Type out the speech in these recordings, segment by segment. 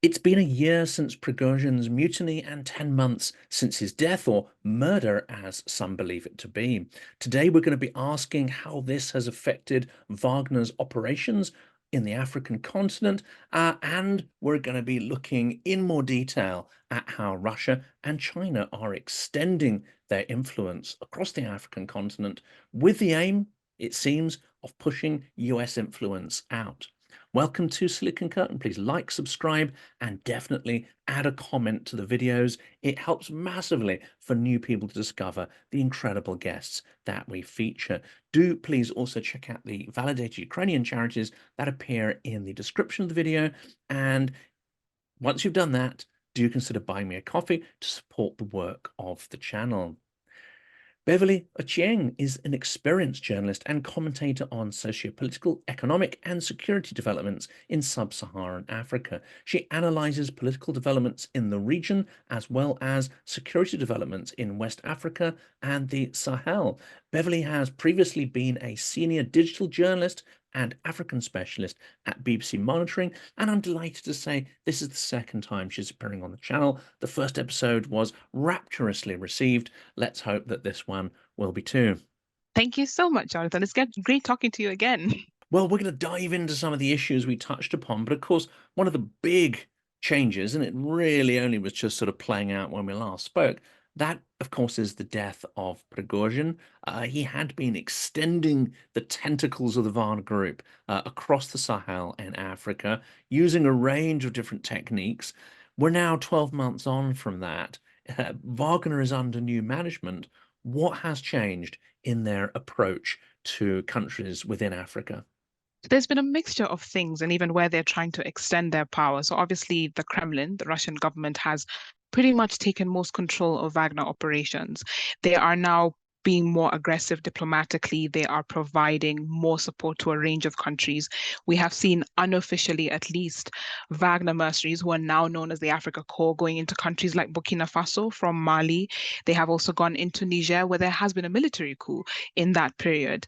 It's been a year since Prigozhin's mutiny and 10 months since his death, or murder, as some believe it to be. Today, we're going to be asking how this has affected Wagner's operations in the African continent, and we're going to be looking in more detail at how Russia and China are extending their influence across the African continent with the aim, it seems, of pushing US influence out. Welcome to Silicon Curtain. Please like, subscribe, and definitely add a comment to the videos. It helps massively for new people to discover the incredible guests that we feature. Do please also check out the validated Ukrainian charities that appear in the description of the video. And once you've done that, do consider buying me a coffee to support the work of the channel. Beverly Ochieng is an experienced journalist and commentator on socio-political, economic, and security developments in Sub-Saharan Africa. She analyzes political developments in the region as well as security developments in West Africa and the Sahel. Beverly has previously been a senior digital journalist and African specialist at BBC Monitoring, and I'm delighted to say this is the second time she's appearing on the channel. The first episode was rapturously received. Let's hope that this one will be too. Thank you so much, Jonathan. It's great talking to you again. Well, we're going to dive into some of the issues we touched upon, but of course, one of the big changes, and it really only was just sort of playing out when we last spoke, that, of course, is the death of Prigozhin. He had been extending the tentacles of the Wagner group across the Sahel and Africa using a range of different techniques. We're now 12 months on from that. Wagner is under new management. What has changed in their approach to countries within Africa? There's been a mixture of things, and even where they're trying to extend their power. So, obviously, the Kremlin, the Russian government, has pretty much taken most control of Wagner operations. They are now being more aggressive diplomatically. They are providing more support to a range of countries. We have seen unofficially, at least, Wagner mercenaries, who are now known as the Africa Corps, going into countries like Burkina Faso from Mali. They have also gone into Niger, where there has been a military coup in that period.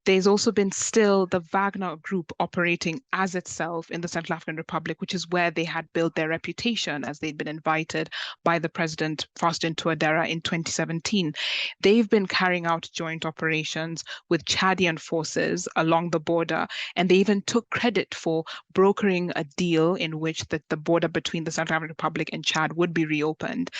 There's also been still the Wagner group operating as itself in the Central African Republic, which is where they had built their reputation as they'd been invited by the president, Faustin Touadera, in 2017. They've been carrying out joint operations with Chadian forces along the border, and they even took credit for brokering a deal in which the border between the Central African Republic and Chad would be reopened.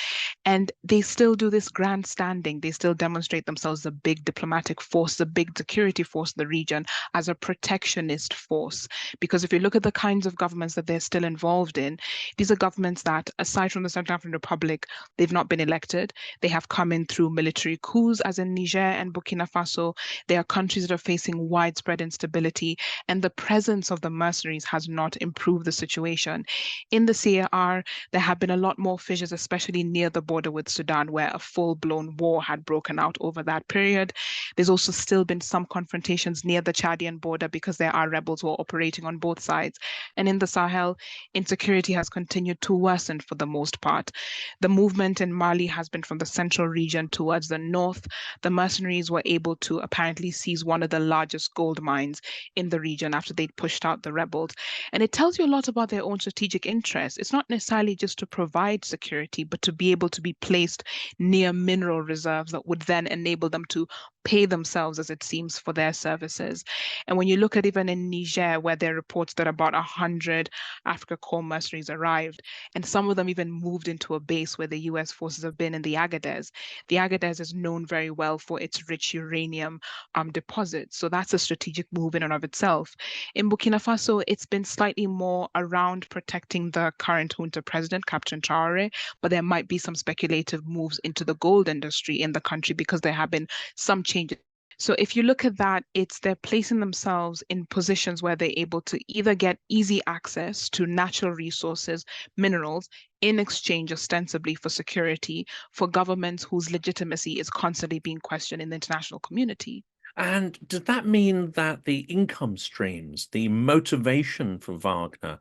And they still do this grandstanding. They still demonstrate themselves as a big diplomatic force, the big security force in the region, as a protectionist force. Because if you look at the kinds of governments that they're still involved in, these are governments that, aside from the Central African Republic, they've not been elected. They have come in through military coups, as in Niger and Burkina Faso. They are countries that are facing widespread instability, and the presence of the mercenaries has not improved the situation. In the CAR, there have been a lot more fissures, especially near the border with Sudan, where a full-blown war had broken out over that period. There's also still been some confrontations near the Chadian border because there are rebels who are operating on both sides. And in the Sahel, insecurity has continued to worsen for the most part. The movement in Mali has been from the central region towards the north. The mercenaries were able to apparently seize one of the largest gold mines in the region after they'd pushed out the rebels. And it tells you a lot about their own strategic interests. It's not necessarily just to provide security, but to be able to be placed near mineral reserves that would then enable them to pay themselves, as it seems, for their services. And when you look at even in Niger, where there are reports that about 100 Africa Corps mercenaries arrived, and some of them even moved into a base where the US forces have been in the Agadez. The Agadez is known very well for its rich uranium deposits. So that's a strategic move in and of itself. In Burkina Faso, it's been slightly more around protecting the current junta president, Captain Traore, but there might be some speculative moves into the gold industry in the country because there have been some changes. So if you look at that, it's they're placing themselves in positions where they're able to either get easy access to natural resources, minerals, in exchange ostensibly for security for governments whose legitimacy is constantly being questioned in the international community. And does that mean that the income streams, the motivation for Wagner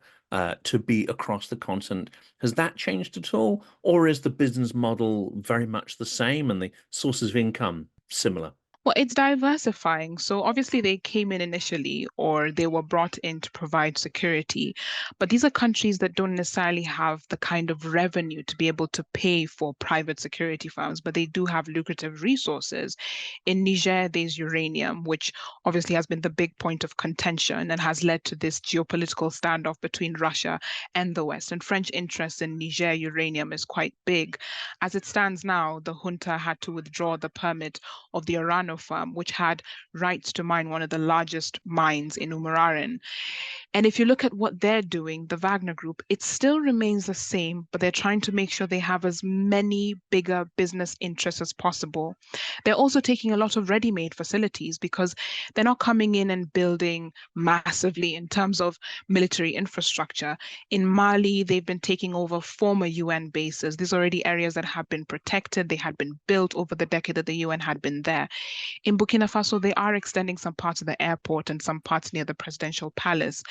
to be across the continent, has that changed at all? Or is the business model very much the same and the sources of income similar? Well, it's diversifying. So obviously they came in initially or they were brought in to provide security. But these are countries that don't necessarily have the kind of revenue to be able to pay for private security firms, but they do have lucrative resources. In Niger, there's uranium, which obviously has been the big point of contention and has led to this geopolitical standoff between Russia and the West. And French interest in Niger uranium is quite big. As it stands now, the junta had to withdraw the permit of the Orano farm, which had rights to mine one of the largest mines in Umuraren. And if you look at what they're doing, the Wagner Group, it still remains the same, but they're trying to make sure they have as many bigger business interests as possible. They're also taking a lot of ready-made facilities because they're not coming in and building massively in terms of military infrastructure. In Mali, they've been taking over former UN bases. These are already areas that have been protected. They had been built over the decade that the UN had been there. In Burkina Faso, they are extending some parts of the airport and some parts near the presidential palace,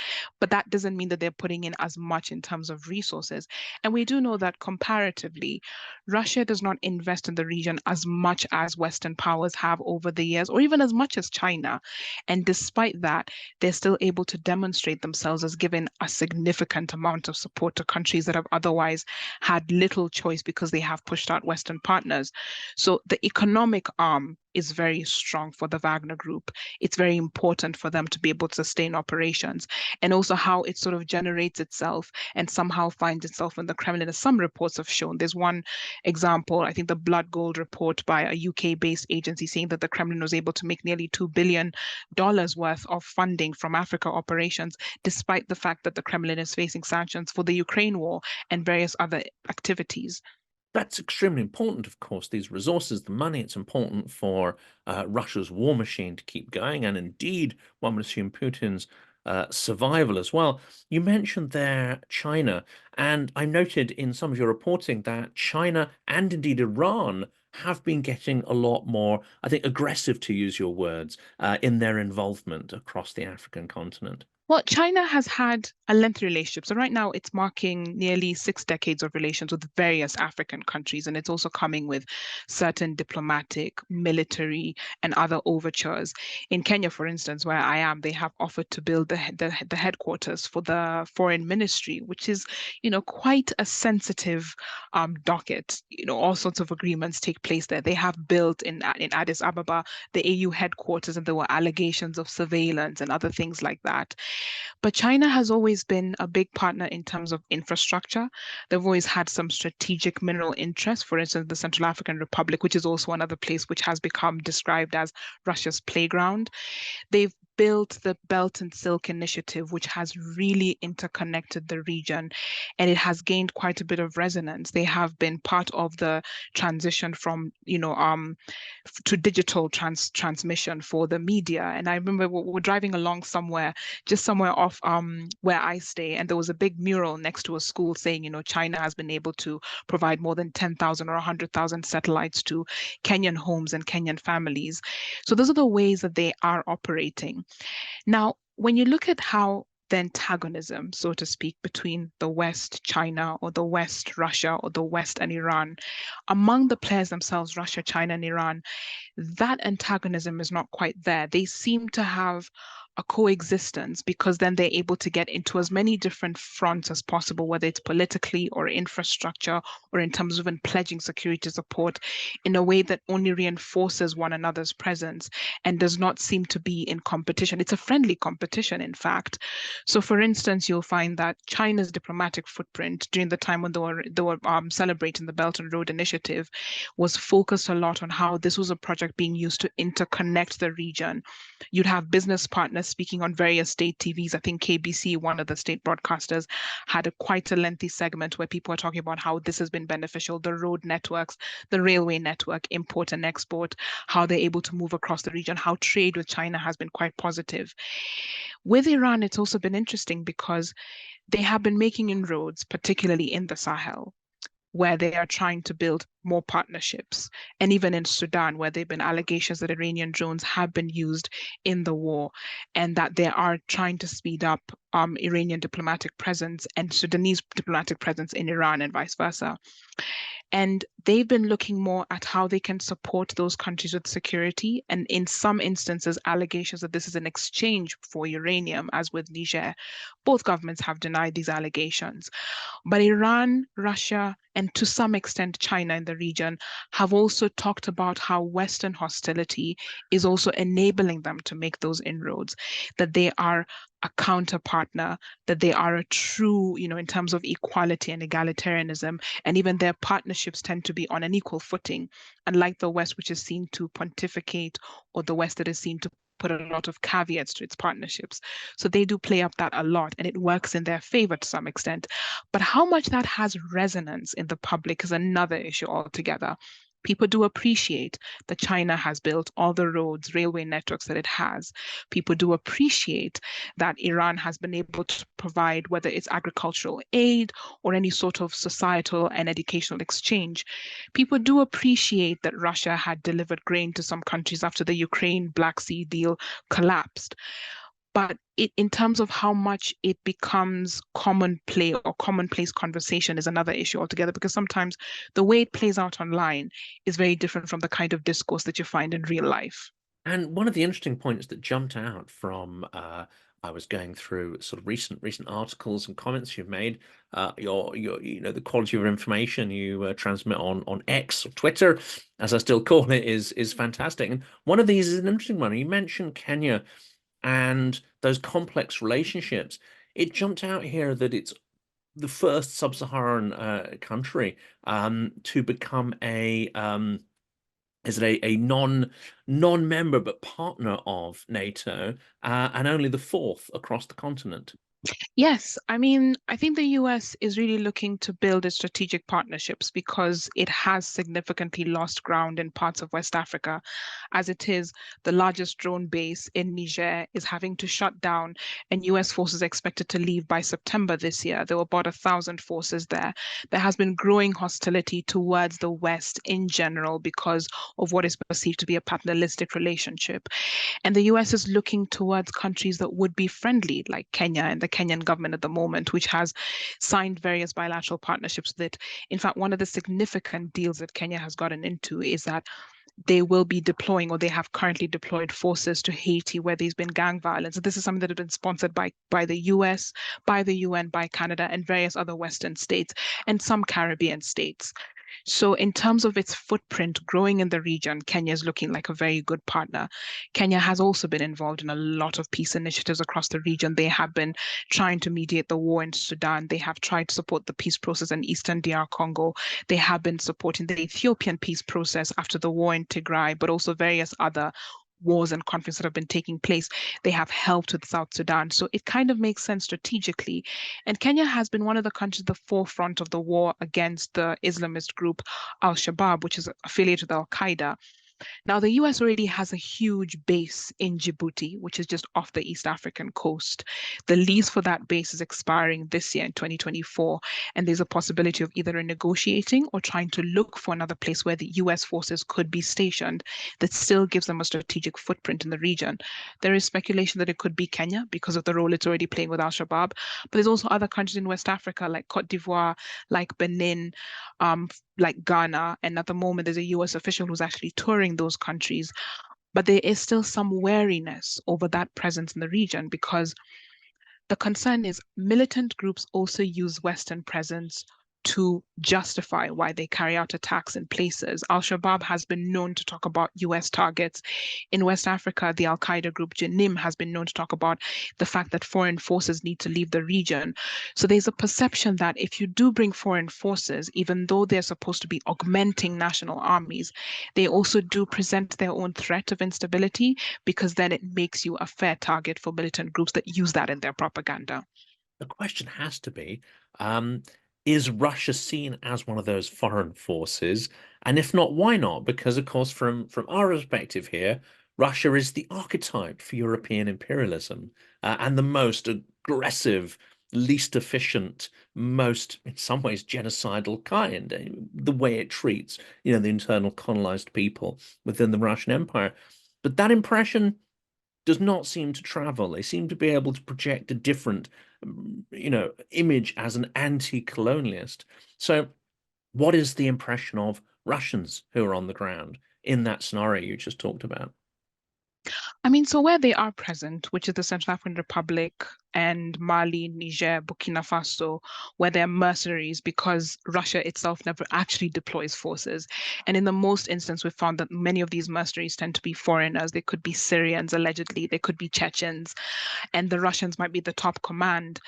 but that doesn't mean that they're putting in as much in terms of resources. And we do know that comparatively, Russia does not invest in the region as much as Western powers have over the years, or even as much as China. And despite that, they're still able to demonstrate themselves as giving a significant amount of support to countries that have otherwise had little choice because they have pushed out Western partners. So the economic arm is very strong for the Wagner Group. It's very important for them to be able to sustain operations, and also how it sort of generates itself and somehow finds itself in the Kremlin, as some reports have shown. There's one example, I think the Blood Gold report by a UK-based agency saying that the Kremlin was able to make nearly $2 billion worth of funding from Africa operations, despite the fact that the Kremlin is facing sanctions for the Ukraine war and various other activities. That's extremely important, of course, these resources, the money. It's important for Russia's war machine to keep going, and indeed, one would assume Putin's survival as well. You mentioned there China, and I noted in some of your reporting that China and indeed Iran have been getting a lot more, I think, aggressive, to use your words, in their involvement across the African continent. Well, China has had a lengthy relationship. So right now it's marking nearly 6 decades of relations with various African countries, and it's also coming with certain diplomatic, military, and other overtures. In Kenya, for instance, where I am, they have offered to build the headquarters for the foreign ministry, which is, quite a sensitive docket. All sorts of agreements take place there. They have built in Addis Ababa the AU headquarters, and there were allegations of surveillance and other things like that. But China has always been a big partner in terms of infrastructure. They've always had some strategic mineral interests. For instance, the Central African Republic, which is also another place which has become described as Russia's playground. They've built the Belt and Silk Initiative, which has really interconnected the region, and it has gained quite a bit of resonance. They have been part of the transition from, to digital transmission for the media. And I remember we're driving along somewhere, just somewhere off where I stay, and there was a big mural next to a school saying, China has been able to provide more than 10,000 or 100,000 satellites to Kenyan homes and Kenyan families. So those are the ways that they are operating. Now, when you look at how the antagonism, so to speak, between the West, China, or the West, Russia, or the West and Iran, among the players themselves, Russia, China, and Iran, that antagonism is not quite there. They seem to have a coexistence because then they're able to get into as many different fronts as possible, whether it's politically or infrastructure or in terms of pledging security support in a way that only reinforces one another's presence and does not seem to be in competition. It's a friendly competition, in fact. So, for instance, you'll find that China's diplomatic footprint during the time when they were celebrating the Belt and Road Initiative was focused a lot on how this was a project being used to interconnect the region. You'd have business partners speaking on various state TVs. I think KBC, one of the state broadcasters, had quite a lengthy segment where people are talking about how this has been beneficial, the road networks, the railway network, import and export, how they're able to move across the region, how trade with China has been quite positive. With Iran, it's also been interesting because they have been making inroads, particularly in the Sahel, where they are trying to build more partnerships. And even in Sudan, where there have been allegations that Iranian drones have been used in the war, and that they are trying to speed up Iranian diplomatic presence and Sudanese diplomatic presence in Iran and vice versa. And they've been looking more at how they can support those countries with security. And in some instances, allegations that this is an exchange for uranium, as with Niger. Both governments have denied these allegations. But Iran, Russia, and to some extent China in the region have also talked about how Western hostility is also enabling them to make those inroads, that they are a counter partner, that they are a true, in terms of equality and egalitarianism, and even their partnerships tend to be on an equal footing, unlike the West, which is seen to pontificate, or the West that is seen to put a lot of caveats to its partnerships. So they do play up that a lot, and it works in their favor to some extent. But how much that has resonance in the public is another issue altogether. People do appreciate that China has built all the roads, railway networks that it has. People do appreciate that Iran has been able to provide, whether it's agricultural aid or any sort of societal and educational exchange. People do appreciate that Russia had delivered grain to some countries after the Ukraine Black Sea deal collapsed. But in terms of how much it becomes common play or commonplace conversation is another issue altogether, because sometimes the way it plays out online is very different from the kind of discourse that you find in real life. And one of the interesting points that jumped out from I was going through sort of recent articles and comments you've made, your the quality of information you transmit on X or Twitter, as I still call it, is fantastic. And one of these is an interesting one. You mentioned Kenya and those complex relationships. It jumped out here that it's the first sub-Saharan country to become a is it a non-member but partner of NATO, and only the fourth across the continent. Yes, I mean, I think the US is really looking to build its strategic partnerships because it has significantly lost ground in parts of West Africa. As it is, the largest drone base in Niger is having to shut down, and US forces expected to leave by September this year. There were about 1,000 forces there. There has been growing hostility towards the West in general because of what is perceived to be a paternalistic relationship. And the US is looking towards countries that would be friendly, like Kenya and the Kenyan government at the moment, which has signed various bilateral partnerships that, in fact, one of the significant deals that Kenya has gotten into is that they will be deploying, or they have currently deployed forces to Haiti where there's been gang violence. This is something that has been sponsored by the US, by the UN, by Canada, and various other Western states, and some Caribbean states. So, in terms of its footprint growing in the region, Kenya is looking like a very good partner. Kenya has also been involved in a lot of peace initiatives across the region. They have been trying to mediate the war in Sudan. They have tried to support the peace process in Eastern DR Congo. They have been supporting the Ethiopian peace process after the war in Tigray, but also various other wars and conflicts that have been taking place. They have helped with South Sudan. So it kind of makes sense strategically. And Kenya has been one of the countries at the forefront of the war against the Islamist group Al-Shabaab, which is affiliated with Al-Qaeda. Now, the US already has a huge base in Djibouti, which is just off the East African coast. The lease for that base is expiring this year in 2024, and there's a possibility of either negotiating or trying to look for another place where the US forces could be stationed that still gives them a strategic footprint in the region. There is speculation that it could be Kenya because of the role it's already playing with Al-Shabaab, but there's also other countries in West Africa like Cote d'Ivoire, like Benin, like Ghana, and at the moment there's a US official who's actually touring those countries. But there is still some wariness over that presence in the region because the concern is militant groups also use Western presence to justify why they carry out attacks in places. Al-Shabaab has been known to talk about US targets. In West Africa, the Al-Qaeda group Janim has been known to talk about the fact that foreign forces need to leave the region. So there's a perception that if you do bring foreign forces, even though they're supposed to be augmenting national armies, they also do present their own threat of instability because then it makes you a fair target for militant groups that use that in their propaganda. The question has to be, is Russia seen as one of those foreign forces? And if not, why not? Because, of course, from our perspective here, Russia is the archetype for European imperialism, and the most aggressive, least efficient, most, in some ways, genocidal kind, the way it treats, the internal colonized people within the Russian Empire. But that impression does not seem to travel. They seem to be able to project a different, image as an anti-colonialist. So What is the impression of Russians who are on the ground in that scenario you just talked about? I mean, so where they are present, which is the Central African Republic and Mali, Niger, Burkina Faso, where they're mercenaries because Russia itself never actually deploys forces. And in the most instance, we've found that many of these mercenaries tend to be foreigners. They could be Syrians, allegedly, they could be Chechens, and the Russians might be the top command.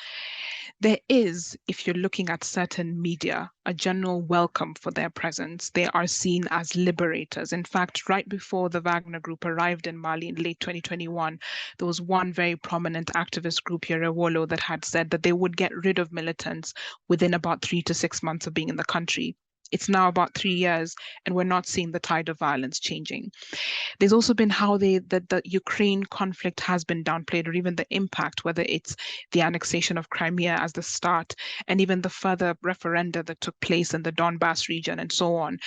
There is, if you're looking at certain media, a general welcome for their presence. They are seen as liberators. In fact, right before the Wagner group arrived in Mali in late 2021, there was one very prominent activist group, Yerewolo, that had said that they would get rid of militants within about 3 to 6 months of being in the country. It's now about 3 years, and we're not seeing the tide of violence changing. There's also been how the Ukraine conflict has been downplayed, or even the impact, whether it's the annexation of Crimea as the start, and even the further referenda that took place in the Donbass region and so on.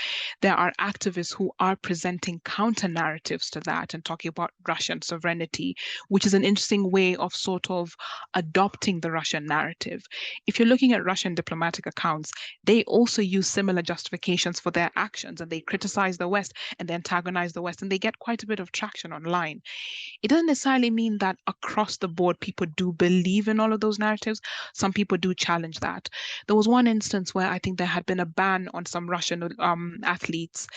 There are activists who are presenting counter narratives to that and talking about Russian sovereignty, which is an interesting way of sort of adopting the Russian narrative. If you're looking at Russian diplomatic accounts, they also use similar justifications for their actions, and they criticize the West and they antagonize the West, and they get quite a bit of traction online. It doesn't necessarily mean that across the board people do believe in all of those narratives. Some people do challenge that. There was one instance where I think there had been a ban on some Russian athletes,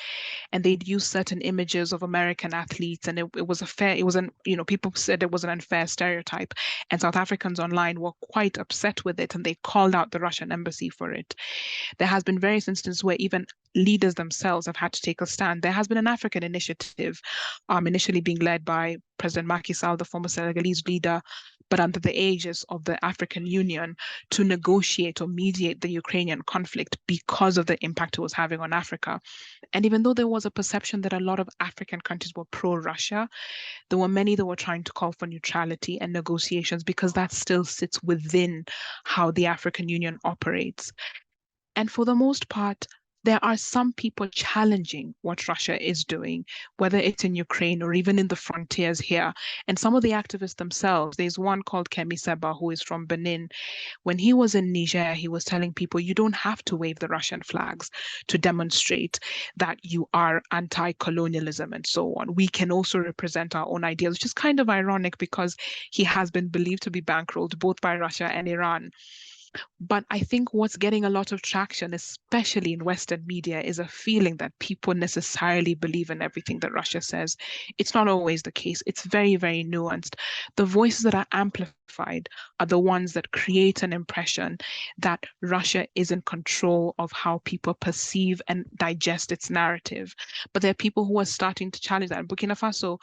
and they'd use certain images of American athletes, and it was a fair, it was an, people said it was an unfair stereotype, and South Africans online were quite upset with it, and they called out the Russian embassy for it. There has been various instances where even leaders themselves have had to take a stand. There has been an African initiative, initially being led by President Macky Sall, the former Senegalese leader, but under the aegis of the African Union, to negotiate or mediate the Ukrainian conflict because of the impact it was having on Africa. And even though there was a perception that a lot of African countries were pro-Russia, there were many that were trying to call for neutrality and negotiations because that still sits within how the African Union operates. And for the most part, there are some people challenging what Russia is doing, whether it's in Ukraine or even in the frontiers here. And some of the activists themselves, there's one called Kemi Seba, who is from Benin. When he was in Niger, he was telling people, you don't have to wave the Russian flags to demonstrate that you are anti-colonialism and so on. We can also represent our own ideas, which is kind of ironic because he has been believed to be bankrolled both by Russia and Iran. But I think what's getting a lot of traction, especially in Western media, is a feeling that people necessarily believe in everything that Russia says. It's not always the case. It's very, very nuanced. The voices that are amplified are the ones that create an impression that Russia is in control of how people perceive and digest its narrative. But there are people who are starting to challenge that. In Burkina Faso,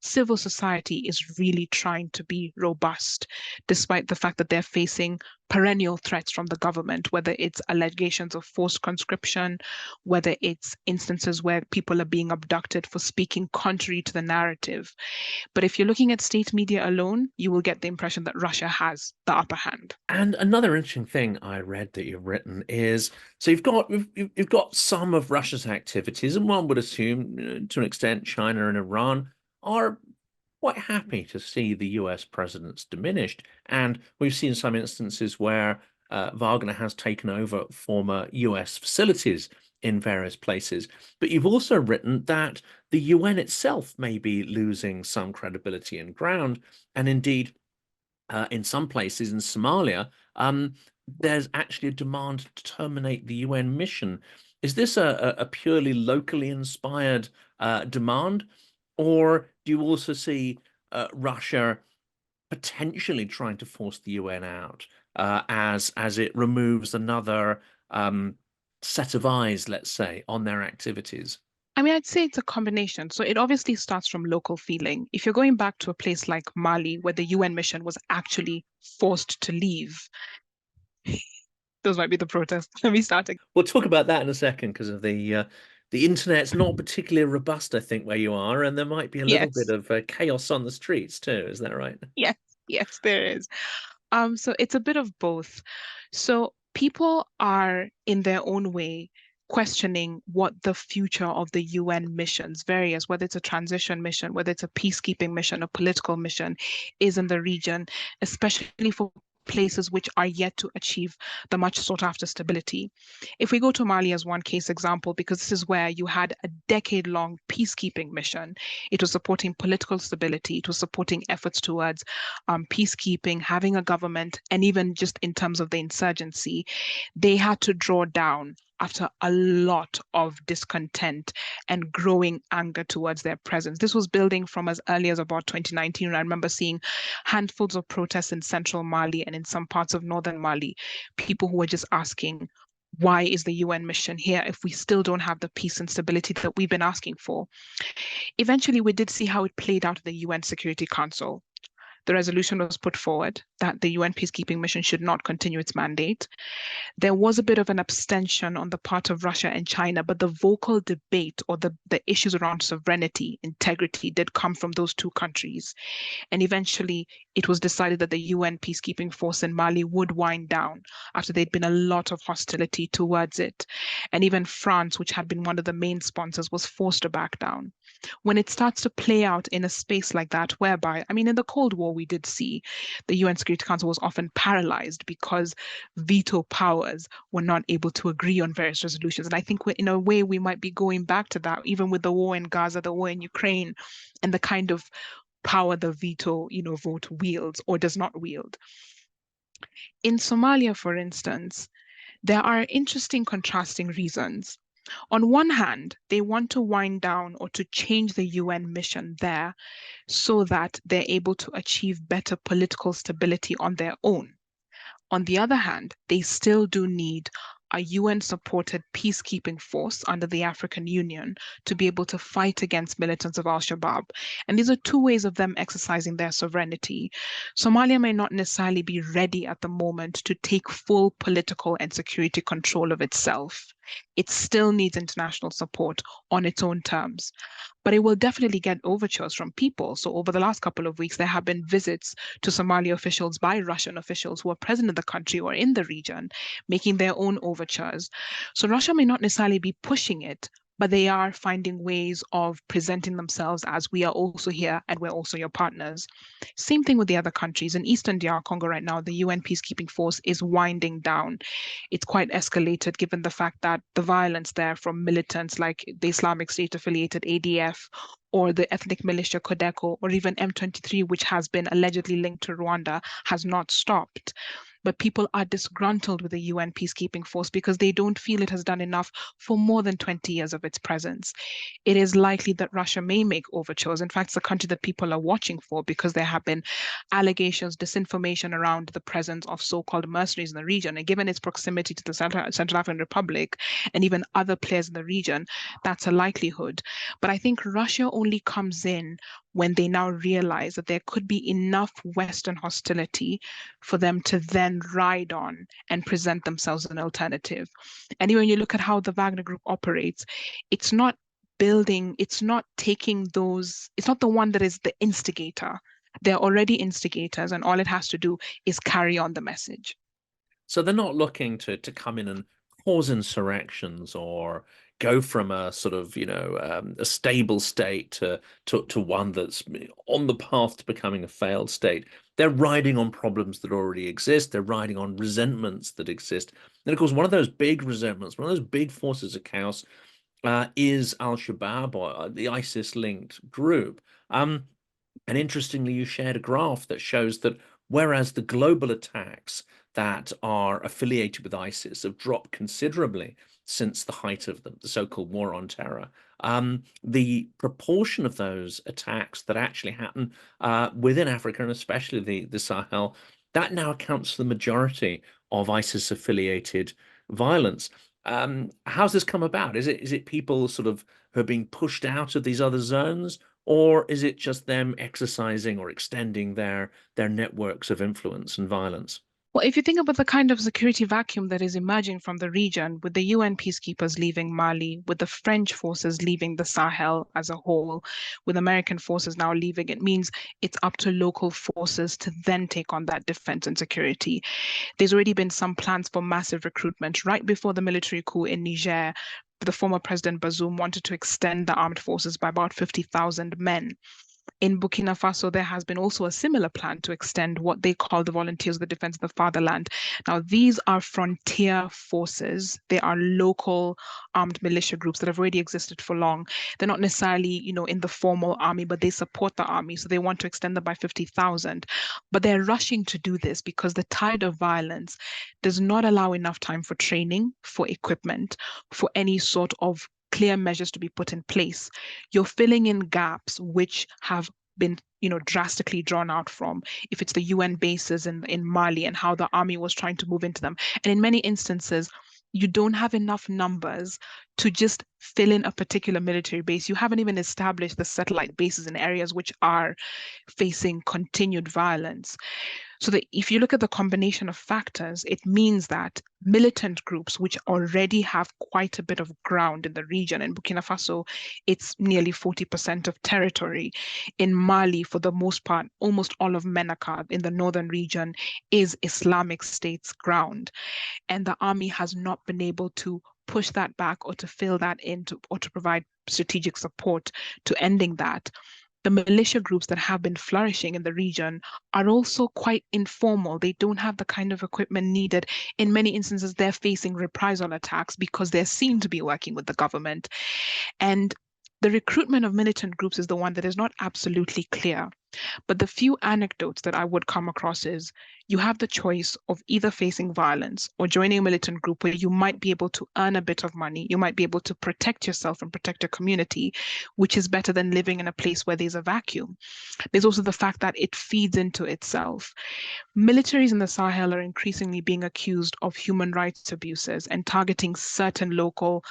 civil society is really trying to be robust, despite the fact that they're facing perennial threats from the government, whether it's allegations of forced conscription, whether it's instances where people are being abducted for speaking contrary to the narrative. But if you're looking at state media alone, you will get the impression that Russia has the upper hand. And another interesting thing I read that you've written is so you've got some of Russia's activities, and one would assume to an extent China and Iran are quite happy to see the US presence diminished. And we've seen some instances where Wagner has taken over former US facilities in various places. But you've also written that the UN itself may be losing some credibility and ground, and indeed in some places in Somalia, there's actually a demand to terminate the UN mission. Is this a purely locally inspired demand, or do you also see Russia potentially trying to force the UN out as it removes another set of eyes, let's say, on their activities? I mean, I'd say it's a combination. So it obviously starts from local feeling. If you're going back to a place like Mali, where the UN mission was actually forced to leave, those might be the protests. Let me start again. We'll talk about that in a second because of the internet's not particularly robust, I think, where you are, and there might be a little bit Yes, of chaos on the streets too. Is that right? yes, yes, there is. So it's a bit of both. So people are in their own way questioning what the future of the UN missions, various, whether it's a transition mission, whether it's a peacekeeping mission, a political mission, is in the region, especially for places which are yet to achieve the much sought after stability. If we go to Mali as one case example, because this is where you had a decade-long peacekeeping mission, it was supporting political stability, it was supporting efforts towards peacekeeping, having a government, and even just in terms of the insurgency, they had to draw down after a lot of discontent and growing anger towards their presence. This was building from as early as about 2019. And I remember seeing handfuls of protests in central Mali and in some parts of northern Mali, people who were just asking, why is the UN mission here if we still don't have the peace and stability that we've been asking for? Eventually, we did see how it played out at the UN Security Council. The resolution was put forward that the UN peacekeeping mission should not continue its mandate. There was a bit of an abstention on the part of Russia and China, but the vocal debate or the issues around sovereignty, integrity did come from those two countries. And eventually, it was decided that the UN peacekeeping force in Mali would wind down after there'd been a lot of hostility towards it. And even France, which had been one of the main sponsors, was forced to back down. When it starts to play out in a space like that, whereby, I mean, in the Cold War, we did see the UN Security Council was often paralyzed because veto powers were not able to agree on various resolutions. And I think in a way, we might be going back to that, even with the war in Gaza, the war in Ukraine, and the kind of power the veto, vote wields or does not wield. In Somalia, for instance, there are interesting contrasting reasons. On one hand, they want to wind down or to change the UN mission there so that they're able to achieve better political stability on their own. On the other hand, they still do need a UN-supported peacekeeping force under the African Union to be able to fight against militants of al-Shabaab. And these are two ways of them exercising their sovereignty. Somalia may not necessarily be ready at the moment to take full political and security control of itself. It still needs international support on its own terms. But it will definitely get overtures from people. So over the last couple of weeks, there have been visits to Somali officials by Russian officials who are present in the country or in the region, making their own overtures. So Russia may not necessarily be pushing it, but they are finding ways of presenting themselves as we are also here and we're also your partners. Same thing with the other countries. In Eastern DR Congo right now, the UN peacekeeping force is winding down. It's quite escalated given the fact that the violence there from militants like the Islamic State affiliated ADF or the ethnic militia Codeco or even M23, which has been allegedly linked to Rwanda, has not stopped. But people are disgruntled with the UN peacekeeping force because they don't feel it has done enough for more than 20 years of its presence. It is likely that Russia may make overtures. In fact, it's a country that people are watching for because there have been allegations, disinformation around the presence of so-called mercenaries in the region. And given its proximity to the Central African Republic and even other players in the region, that's a likelihood. But I think Russia only comes in when they now realize that there could be enough Western hostility for them to then ride on and present themselves as an alternative. And when you look at how the Wagner Group operates, it's not building, it's not taking those, it's not the one that is the instigator. They're already instigators, and all it has to do is carry on the message. So they're not looking to come in and cause insurrections or go from a sort of, a stable state to one that's on the path to becoming a failed state. They're riding on problems that already exist. They're riding on resentments that exist. And of course, one of those big resentments, one of those big forces of chaos is al-Shabaab or the ISIS-linked group. And interestingly, you shared a graph that shows that whereas the global attacks that are affiliated with ISIS have dropped considerably since the height of the so-called war on terror, the proportion of those attacks that actually happen within Africa and especially the Sahel, that now accounts for the majority of ISIS-affiliated violence. How's this come about? Is it people sort of who are being pushed out of these other zones, or is it just them exercising or extending their networks of influence and violence? Well, if you think about the kind of security vacuum that is emerging from the region, with the UN peacekeepers leaving Mali, with the French forces leaving the Sahel as a whole, with American forces now leaving, it means it's up to local forces to then take on that defense and security. There's already been some plans for massive recruitment. Right before the military coup in Niger, the former President Bazoum wanted to extend the armed forces by about 50,000 men. In Burkina Faso, there has been also a similar plan to extend what they call the Volunteers of the Defense of the Fatherland. Now, these are frontier forces. They are local armed militia groups that have already existed for long. They're not necessarily, in the formal army, but they support the army. So they want to extend them by 50,000. But they're rushing to do this because the tide of violence does not allow enough time for training, for equipment, for any sort of clear measures to be put in place. You're filling in gaps which have been drastically drawn out from if it's the UN bases in Mali and how the army was trying to move into them. And in many instances, you don't have enough numbers to just fill in a particular military base. You haven't even established the satellite bases in areas which are facing continued violence. So that if you look at the combination of factors, it means that militant groups, which already have quite a bit of ground in the region, in Burkina Faso, it's nearly 40% of territory. In Mali, for the most part, almost all of Menaka in the northern region is Islamic State's ground. And the army has not been able to push that back or to fill that in or to provide strategic support to ending that. The militia groups that have been flourishing in the region are also quite informal. They don't have the kind of equipment needed. In many instances, they're facing reprisal attacks because they're seen to be working with the government. And the recruitment of militant groups is the one that is not absolutely clear. But the few anecdotes that I would come across is you have the choice of either facing violence or joining a militant group where you might be able to earn a bit of money. You might be able to protect yourself and protect your community, which is better than living in a place where there's a vacuum. There's also the fact that it feeds into itself. Militaries in the Sahel are increasingly being accused of human rights abuses and targeting certain local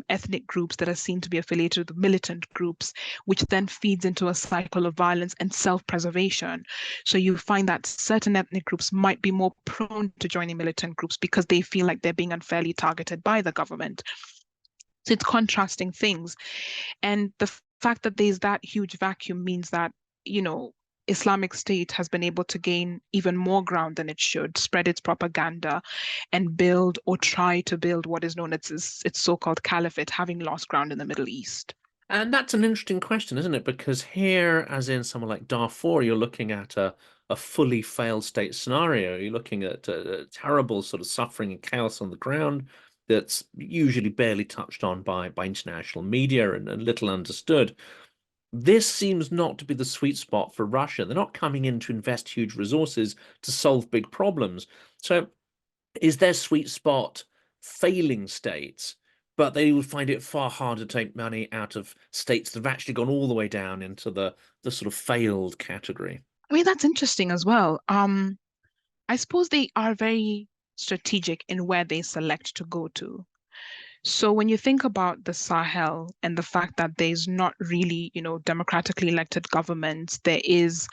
ethnic groups that are seen to be affiliated with militant groups, which then feeds into a cycle of violence and self-preservation. So you find that certain ethnic groups might be more prone to joining militant groups because they feel like they're being unfairly targeted by the government. So it's contrasting things. And the fact that there's that huge vacuum means that, Islamic State has been able to gain even more ground than it should, spread its propaganda, and build or try to build what is known as its so-called caliphate, having lost ground in the Middle East. And that's an interesting question, isn't it? Because here, as in somewhere like Darfur, you're looking at a fully failed state scenario. You're looking at a terrible sort of suffering and chaos on the ground that's usually barely touched on by international media and little understood. This seems not to be the sweet spot for Russia. They're not coming in to invest huge resources to solve big problems. So is their sweet spot failing states, but they would find it far harder to take money out of states that have actually gone all the way down into the sort of failed category? I mean, that's interesting as well. I suppose they are very strategic in where they select to go to. So when you think about the Sahel and the fact that there's not really, democratically elected governments, there is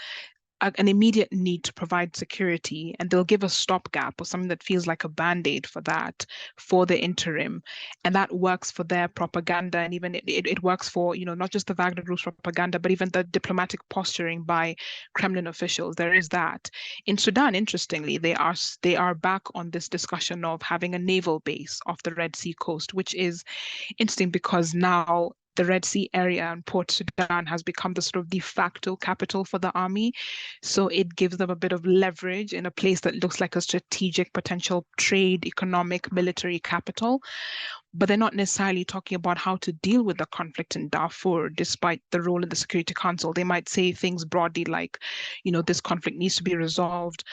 an immediate need to provide security, and they'll give a stopgap or something that feels like a band-aid for that, for the interim. And that works for their propaganda. And even it works for, not just the Wagner group's propaganda, but even the diplomatic posturing by Kremlin officials. There is that. In Sudan, interestingly, they are back on this discussion of having a naval base off the Red Sea coast, which is interesting because now the Red Sea area and Port Sudan has become the sort of de facto capital for the army. So it gives them a bit of leverage in a place that looks like a strategic potential trade, economic, military capital. But they're not necessarily talking about how to deal with the conflict in Darfur, despite the role in the Security Council. They might say things broadly like, this conflict needs to be resolved,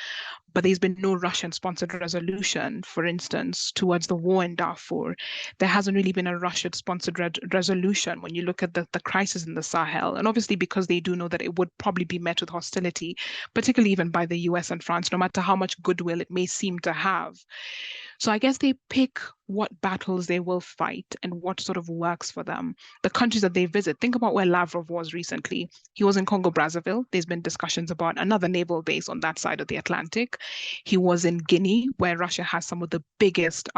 but there's been no Russian-sponsored resolution, for instance, towards the war in Darfur. There hasn't really been a Russian-sponsored resolution when you look at the crisis in the Sahel. And obviously, because they do know that it would probably be met with hostility, particularly even by the US and France, no matter how much goodwill it may seem to have. So I guess they pick what battles they will fight and what sort of works for them. The countries that they visit, think about where Lavrov was recently. He was in Congo Brazzaville. There's been discussions about another naval base on that side of the Atlantic. He was in Guinea, where Russia has some of the biggest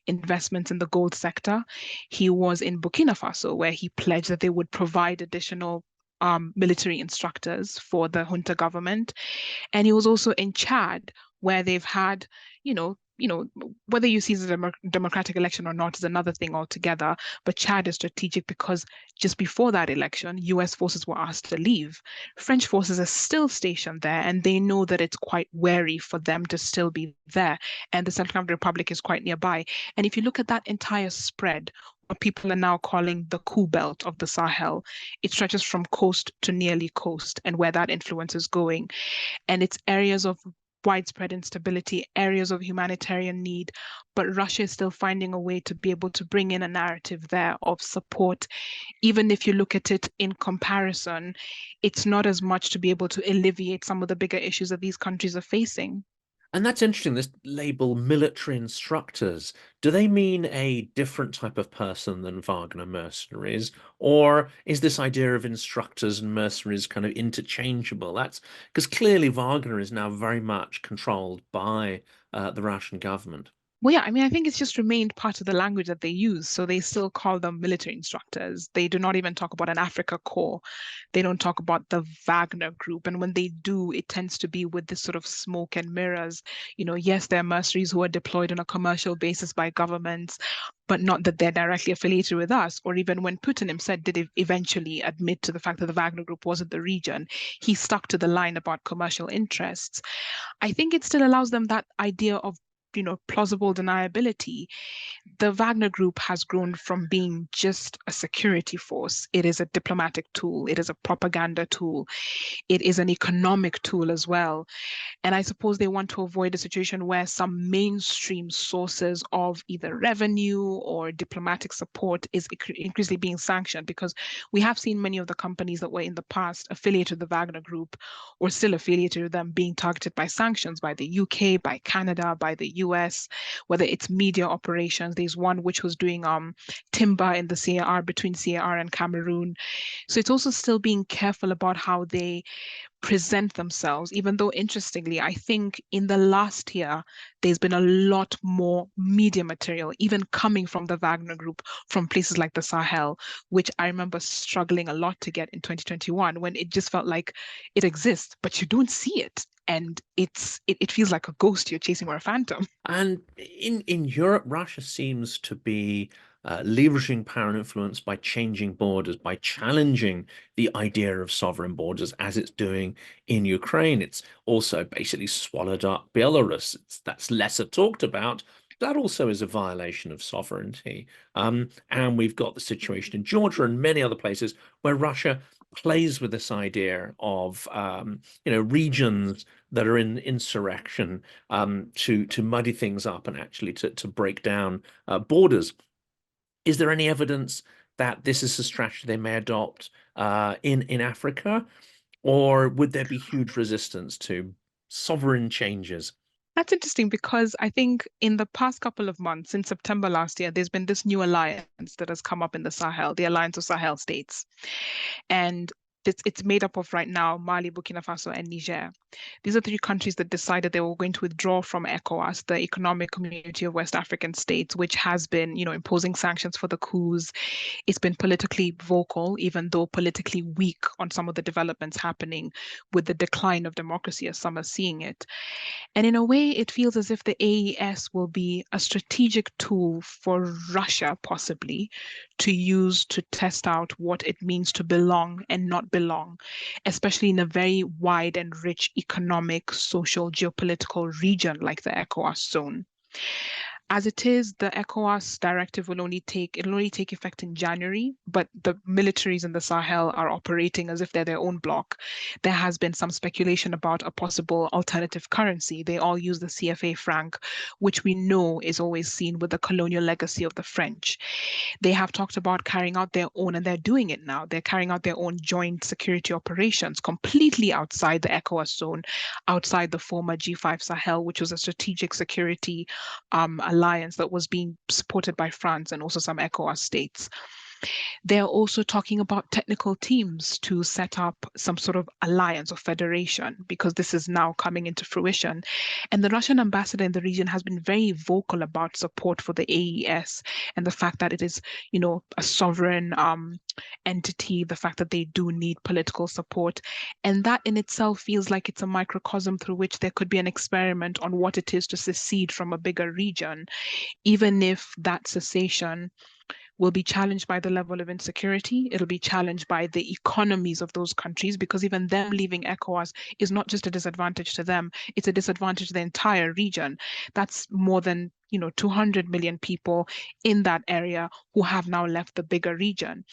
investments in the gold sector. He was in Burkina Faso, where he pledged that they would provide additional military instructors for the junta government. And he was also in Chad, where they've had, whether you see it as a democratic election or not is another thing altogether. But Chad is strategic because just before that election, US forces were asked to leave. French forces are still stationed there, and they know that it's quite wary for them to still be there. And the Central African Republic is quite nearby. And if you look at that entire spread, what people are now calling the coup belt of the Sahel, it stretches from coast to nearly coast, and where that influence is going. And it's areas of widespread instability, areas of humanitarian need, but Russia is still finding a way to be able to bring in a narrative there of support. Even if you look at it in comparison, it's not as much to be able to alleviate some of the bigger issues that these countries are facing. And that's interesting, this label military instructors. Do they mean a different type of person than Wagner mercenaries? Or is this idea of instructors and mercenaries kind of interchangeable? That's because clearly Wagner is now very much controlled by the Russian government. Well, yeah, I mean, I think it's just remained part of the language that they use. So they still call them military instructors. They do not even talk about an Africa Corps. They don't talk about the Wagner group. And when they do, it tends to be with this sort of smoke and mirrors. Yes, they're mercenaries who are deployed on a commercial basis by governments, but not that they're directly affiliated with us. Or even when Putin himself did eventually admit to the fact that the Wagner group wasn't the region, he stuck to the line about commercial interests. I think it still allows them that idea of plausible deniability. The Wagner Group has grown from being just a security force. It is a diplomatic tool. It is a propaganda tool. It is an economic tool as well. And I suppose they want to avoid a situation where some mainstream sources of either revenue or diplomatic support is increasingly being sanctioned, because we have seen many of the companies that were in the past affiliated with the Wagner Group or still affiliated with them being targeted by sanctions by the UK, by Canada, by the US, whether it's media operations. There's one which was doing timber in the CAR, between CAR and Cameroon. So it's also still being careful about how they present themselves, even though interestingly, I think in the last year, there's been a lot more media material, even coming from the Wagner Group, from places like the Sahel, which I remember struggling a lot to get in 2021, when it just felt like it exists, but you don't see it. And it feels like a ghost you're chasing or a phantom. And in Europe, Russia seems to be leveraging power and influence by changing borders, by challenging the idea of sovereign borders as it's doing in Ukraine. It's also basically swallowed up Belarus. That's lesser talked about. That also is a violation of sovereignty. And we've got the situation in Georgia and many other places where Russia plays with this idea of regions that are in insurrection, to muddy things up and actually to break down borders. Is there any evidence that this is a strategy they may adopt in Africa, or would there be huge resistance to sovereign changes? That's interesting because I think in the past couple of months, in September last year, there's been this new alliance that has come up in the Sahel, the Alliance of Sahel States. And it's made up of right now Mali, Burkina Faso, and Niger. These are three countries that decided they were going to withdraw from ECOWAS, the Economic Community of West African States, which has been, imposing sanctions for the coups. It's been politically vocal, even though politically weak on some of the developments happening with the decline of democracy as some are seeing it. And in a way, it feels as if the AES will be a strategic tool for Russia, possibly, to use to test out what it means to belong and not belong, especially in a very wide and rich economic, social, geopolitical region like the ECOWAS zone. As it is, the ECOWAS directive will only take effect in January, but the militaries in the Sahel are operating as if they're their own bloc. There has been some speculation about a possible alternative currency. They all use the CFA franc, which we know is always seen with the colonial legacy of the French. They have talked about carrying out their own, and they're doing it now. They're carrying out their own joint security operations completely outside the ECOWAS zone, outside the former G5 Sahel, which was a strategic security alliance that was being supported by France and also some ECOWAS states. They're also talking about technical teams to set up some sort of alliance or federation because this is now coming into fruition. And the Russian ambassador in the region has been very vocal about support for the AES and the fact that it is, a sovereign entity, the fact that they do need political support. And that in itself feels like it's a microcosm through which there could be an experiment on what it is to secede from a bigger region, even if that cessation will be challenged by the level of insecurity. It'll be challenged by the economies of those countries because even them leaving ECOWAS is not just a disadvantage to them, it's a disadvantage to the entire region. That's more than 200 million people in that area who have now left the bigger region.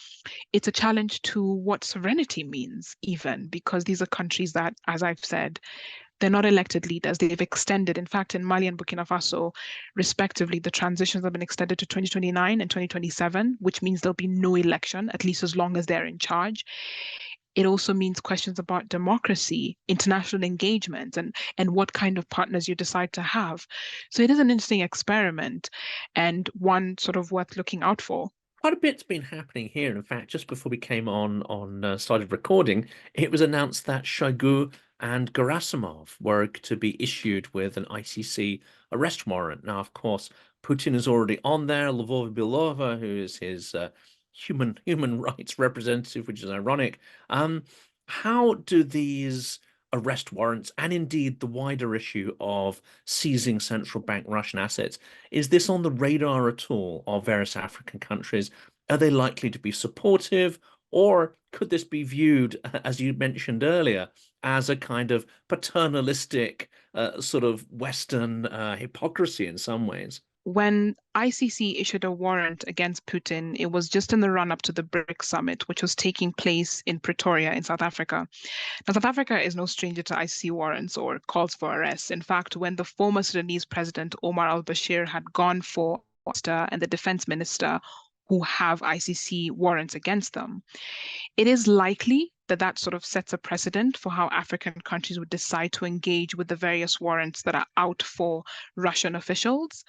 It's a challenge to what sovereignty means, even because these are countries that, as I've said, they're not elected leaders. They've extended. In fact, in Mali and Burkina Faso, respectively, the transitions have been extended to 2029 and 2027, which means there'll be no election, at least as long as they're in charge. It also means questions about democracy, international engagement, and what kind of partners you decide to have. So it is an interesting experiment and one sort of worth looking out for. Quite a bit's been happening here. In fact, just before we came on started recording, it was announced that Shoigu and Gerasimov were to be issued with an ICC arrest warrant. Now, of course, Putin is already on there. Lvova Belova, who is his human rights representative, which is ironic. How do these arrest warrants and indeed the wider issue of seizing central bank Russian assets, is this on the radar at all of various African countries? Are they likely to be supportive, or could this be viewed, as you mentioned earlier, as a kind of paternalistic sort of Western hypocrisy in some ways? When ICC issued a warrant against Putin, it was just in the run up to the BRICS summit, which was taking place in Pretoria in South Africa. Now, South Africa is no stranger to ICC warrants or calls for arrests. In fact, when the former Sudanese president Omar al-Bashir had gone for and the defense minister who have ICC warrants against them, it is likely that that sort of sets a precedent for how African countries would decide to engage with the various warrants that are out for Russian officials,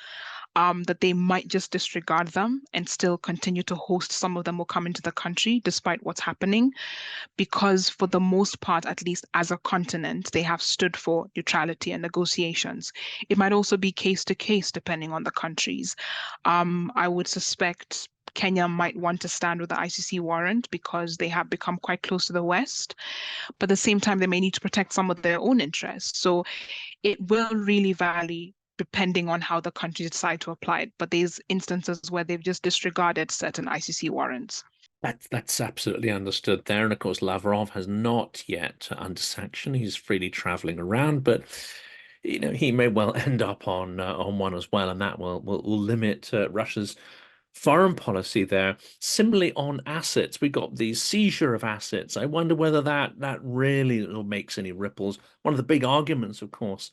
that they might just disregard them and still continue to host some of them will come into the country despite what's happening, because for the most part, at least as a continent, they have stood for neutrality and negotiations. It might also be case to case depending on the countries. I would suspect Kenya might want to stand with the ICC warrant because they have become quite close to the West, but at the same time, they may need to protect some of their own interests. So it will really vary depending on how the countries decide to apply it. But there's instances where they've just disregarded certain ICC warrants. That's absolutely understood there. And of course, Lavrov has not yet under sanction. He's freely traveling around, but he may well end up on one as well, and that will limit Russia's foreign policy there. Similarly, on assets, we got the seizure of assets. I wonder whether that really makes any ripples. One of the big arguments, of course,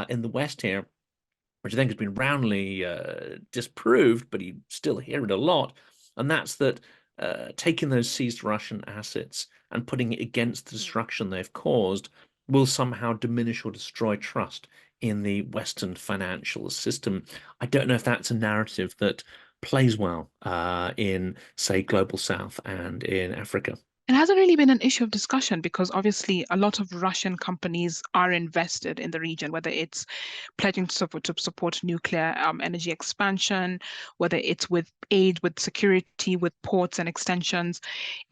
in the West here, which I think has been roundly disproved, but you still hear it a lot, and that's that taking those seized Russian assets and putting it against the destruction they've caused will somehow diminish or destroy trust in the Western financial system. I don't know if that's a narrative that plays well in, say, Global South and in Africa. It hasn't really been an issue of discussion because obviously a lot of Russian companies are invested in the region, whether it's pledging to support nuclear energy expansion, whether it's with aid, with security, with ports and extensions.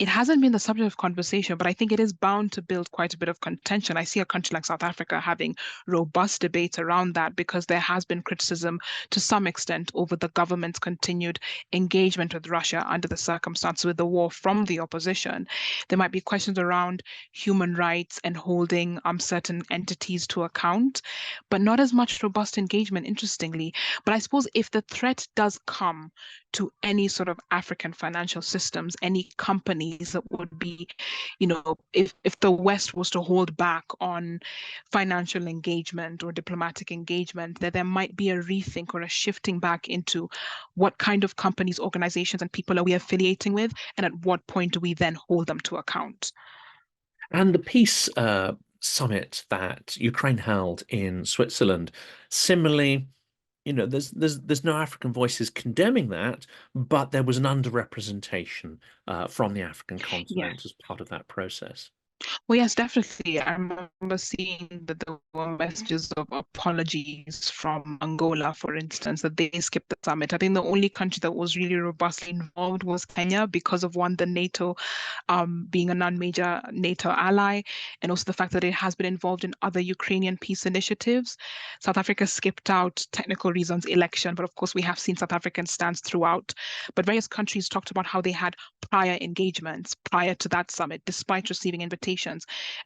It hasn't been the subject of conversation, but I think it is bound to build quite a bit of contention. I see a country like South Africa having robust debates around that because there has been criticism to some extent over the government's continued engagement with Russia under the circumstances with the war from the opposition. There might be questions around human rights and holding certain entities to account, but not as much robust engagement, interestingly. But I suppose if the threat does come to any sort of African financial systems, any companies that would be, if the West was to hold back on financial engagement or diplomatic engagement, that there might be a rethink or a shifting back into what kind of companies, organizations, and people are we affiliating with, and at what point do we then hold them to account? And the peace summit that Ukraine held in Switzerland, similarly, there's no African voices condemning that, but there was an underrepresentation from the African Yes. continent as part of that process. Well, yes, definitely. I remember seeing that there were messages of apologies from Angola, for instance, that they skipped the summit. I think the only country that was really robustly involved was Kenya because of one, the NATO being a non-major NATO ally, and also the fact that it has been involved in other Ukrainian peace initiatives. South Africa skipped out technical reasons, election, but of course we have seen South African stance throughout. But various countries talked about how they had prior engagements prior to that summit, despite receiving invitations.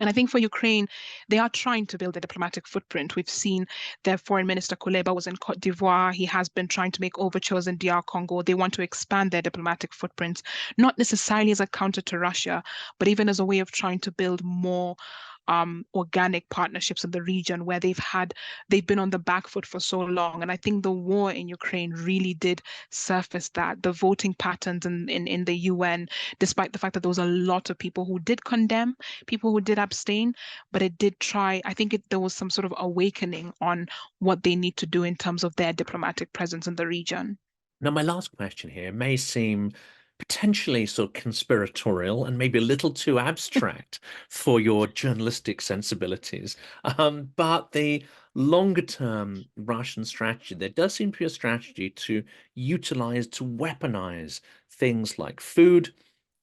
And I think for Ukraine, they are trying to build a diplomatic footprint. We've seen their foreign minister Kuleba was in Cote d'Ivoire. He has been trying to make overtures in DR Congo. They want to expand their diplomatic footprints, not necessarily as a counter to Russia, but even as a way of trying to build more organic partnerships in the region where they've been on the back foot for so long. And I think the war in Ukraine really did surface that. The voting patterns in the UN, despite the fact that there was a lot of people who did condemn, people who did abstain, but it did try, I think there was some sort of awakening on what they need to do in terms of their diplomatic presence in the region. Now, my last question here may seem potentially sort of conspiratorial and maybe a little too abstract for your journalistic sensibilities. But the longer term Russian strategy, there does seem to be a strategy to utilize, to weaponize things like food,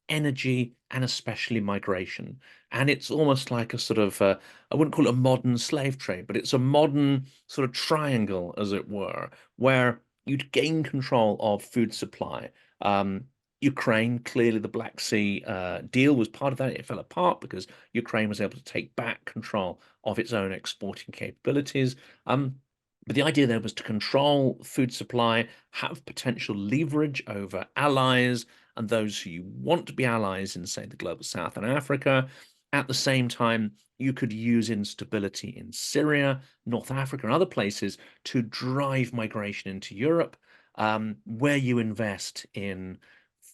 energy, and especially migration. And it's almost like a sort of, I wouldn't call it a modern slave trade, but it's a modern sort of triangle, as it were, where you'd gain control of food supply. Um, Ukraine, clearly the Black Sea deal was part of that. It fell apart because Ukraine was able to take back control of its own exporting capabilities. But the idea there was to control food supply, have potential leverage over allies and those who you want to be allies in, say, the global South and Africa. At the same time, you could use instability in Syria, North Africa, and other places to drive migration into Europe, where you invest in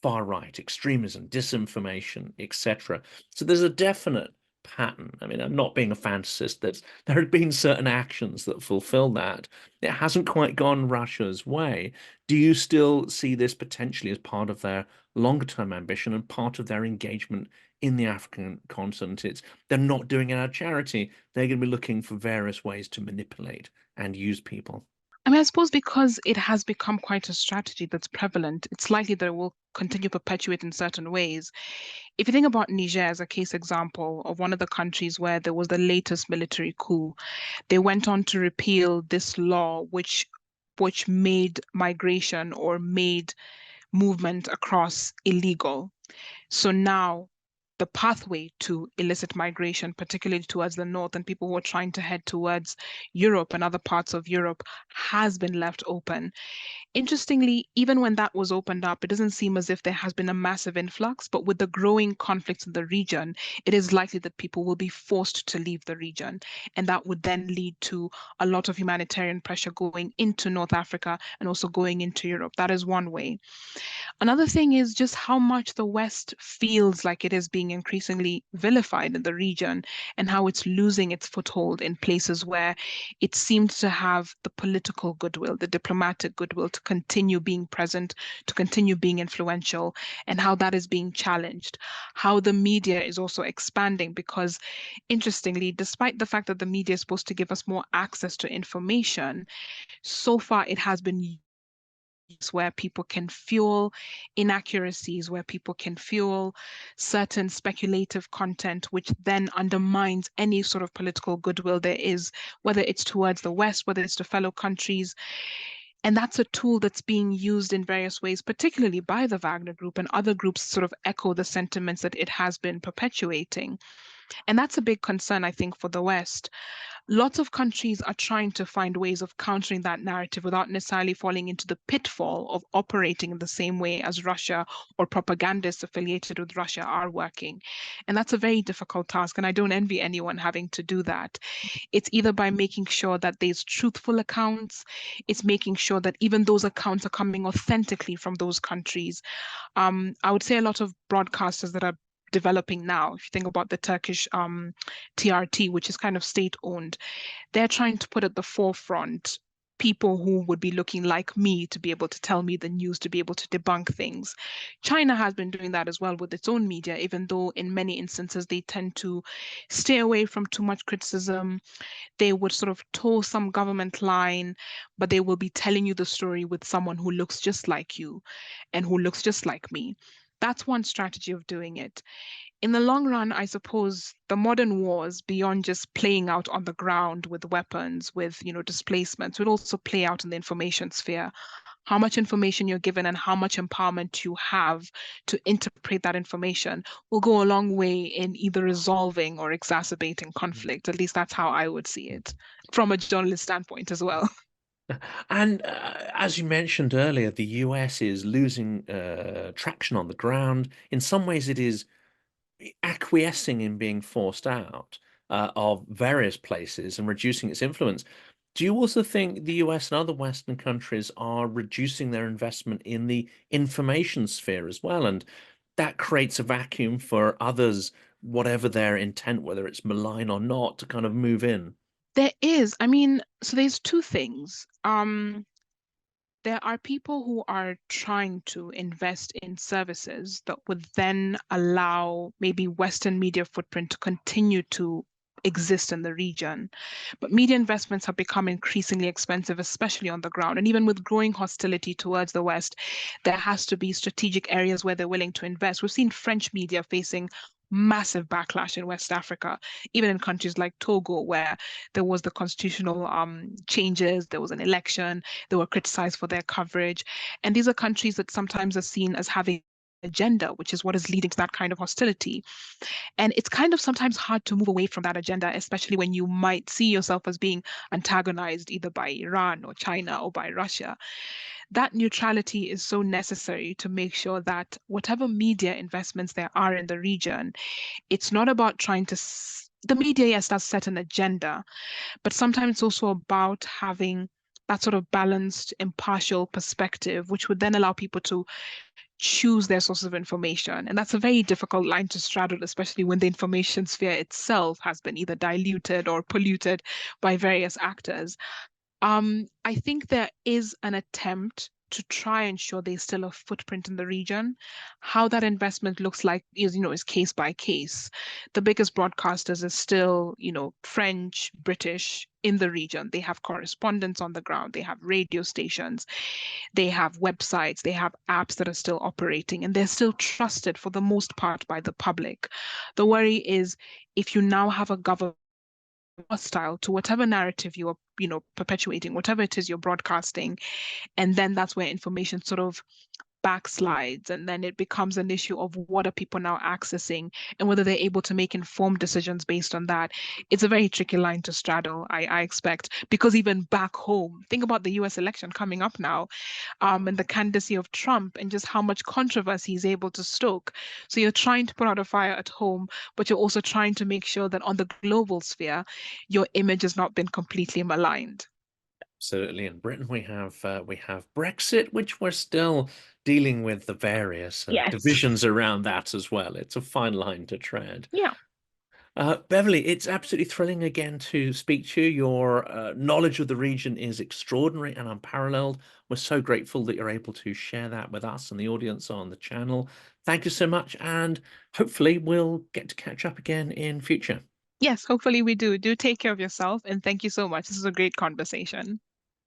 far right extremism, disinformation, etc. So there's a definite pattern. I mean, I'm not being a fantasist. There have been certain actions that fulfill that. It hasn't quite gone Russia's way. Do you still see this potentially as part of their longer term ambition and part of their engagement in the African continent? They're not doing it out of charity. They're going to be looking for various ways to manipulate and use people. I mean, I suppose because it has become quite a strategy that's prevalent, it's likely that it will continue to perpetuate in certain ways. If you think about Niger as a case example of one of the countries where there was the latest military coup, they went on to repeal this law which made migration or made movement across illegal. So now the pathway to illicit migration, particularly towards the north and people who are trying to head towards Europe and other parts of Europe, has been left open. Interestingly, even when that was opened up, it doesn't seem as if there has been a massive influx, but with the growing conflicts in the region, it is likely that people will be forced to leave the region. And that would then lead to a lot of humanitarian pressure going into North Africa and also going into Europe. That is one way. Another thing is just how much the West feels like it is being increasingly vilified in the region and how it's losing its foothold in places where it seemed to have the political goodwill, the diplomatic goodwill to continue being present, to continue being influential, and how that is being challenged. How the media is also expanding because, interestingly, despite the fact that the media is supposed to give us more access to information, so far it has been where people can fuel inaccuracies, where people can fuel certain speculative content, which then undermines any sort of political goodwill there is, whether it's towards the West, whether it's to fellow countries. And that's a tool that's being used in various ways, particularly by the Wagner Group and other groups sort of echo the sentiments that it has been perpetuating. And that's a big concern, I think, for the West. Lots of countries are trying to find ways of countering that narrative without necessarily falling into the pitfall of operating in the same way as Russia or propagandists affiliated with Russia are working. And that's a very difficult task. And I don't envy anyone having to do that. It's either by making sure that there's truthful accounts, it's making sure that even those accounts are coming authentically from those countries. I would say a lot of broadcasters that are developing now. If you think about the Turkish TRT, which is kind of state owned, they're trying to put at the forefront people who would be looking like me to be able to tell me the news, to be able to debunk things. China has been doing that as well with its own media, even though in many instances they tend to stay away from too much criticism. They would sort of toe some government line, but they will be telling you the story with someone who looks just like you and who looks just like me. That's one strategy of doing it. In the long run, I suppose the modern wars, beyond just playing out on the ground with weapons, with, displacements, would also play out in the information sphere. How much information you're given and how much empowerment you have to interpret that information will go a long way in either resolving or exacerbating conflict. At least that's how I would see it from a journalist standpoint as well. And as you mentioned earlier, the US is losing traction on the ground. In some ways, it is acquiescing in being forced out of various places and reducing its influence. Do you also think the US and other Western countries are reducing their investment in the information sphere as well? And that creates a vacuum for others, whatever their intent, whether it's malign or not, to kind of move in. There is, I mean, so there's two things. There are people who are trying to invest in services that would then allow maybe Western media footprint to continue to exist in the region. But media investments have become increasingly expensive, especially on the ground. And even with growing hostility towards the West, there has to be strategic areas where they're willing to invest. We've seen French media facing massive backlash in West Africa, even in countries like Togo, where there was the constitutional changes, there was an election, they were criticized for their coverage. And these are countries that sometimes are seen as having agenda, which is what is leading to that kind of hostility. And it's kind of sometimes hard to move away from that agenda, especially when you might see yourself as being antagonized either by Iran or China or by Russia. That neutrality is so necessary to make sure that whatever media investments there are in the region, it's not about trying to the media, yes, does set an agenda, but sometimes it's also about having that sort of balanced, impartial perspective, which would then allow people to choose their sources of information. And that's a very difficult line to straddle, especially when the information sphere itself has been either diluted or polluted by various actors. I think there is an attempt to try and ensure there's still a footprint in the region. How that investment looks like is case by case. The biggest broadcasters are still, French, British in the region. They have correspondents on the ground. They have radio stations. They have websites. They have apps that are still operating, and they're still trusted for the most part by the public. The worry is if you now have a government hostile to whatever narrative you are, perpetuating, whatever it is you're broadcasting, and then that's where information sort of backslides, and then it becomes an issue of what are people now accessing and whether they're able to make informed decisions based on that. It's a very tricky line to straddle, I expect, because even back home, think about the US election coming up now, and the candidacy of Trump and just how much controversy he's able to stoke. So you're trying to put out a fire at home, but you're also trying to make sure that on the global sphere, your image has not been completely maligned. Absolutely. In Britain, we have Brexit, which we're still dealing with the various Yes. divisions around that as well. It's a fine line to tread. Yeah. Beverly, it's absolutely thrilling again to speak to you. Your knowledge of the region is extraordinary and unparalleled. We're so grateful that you're able to share that with us and the audience on the channel. Thank you so much, and hopefully we'll get to catch up again in future. Yes, hopefully we do. Do take care of yourself, and thank you so much. This is a great conversation.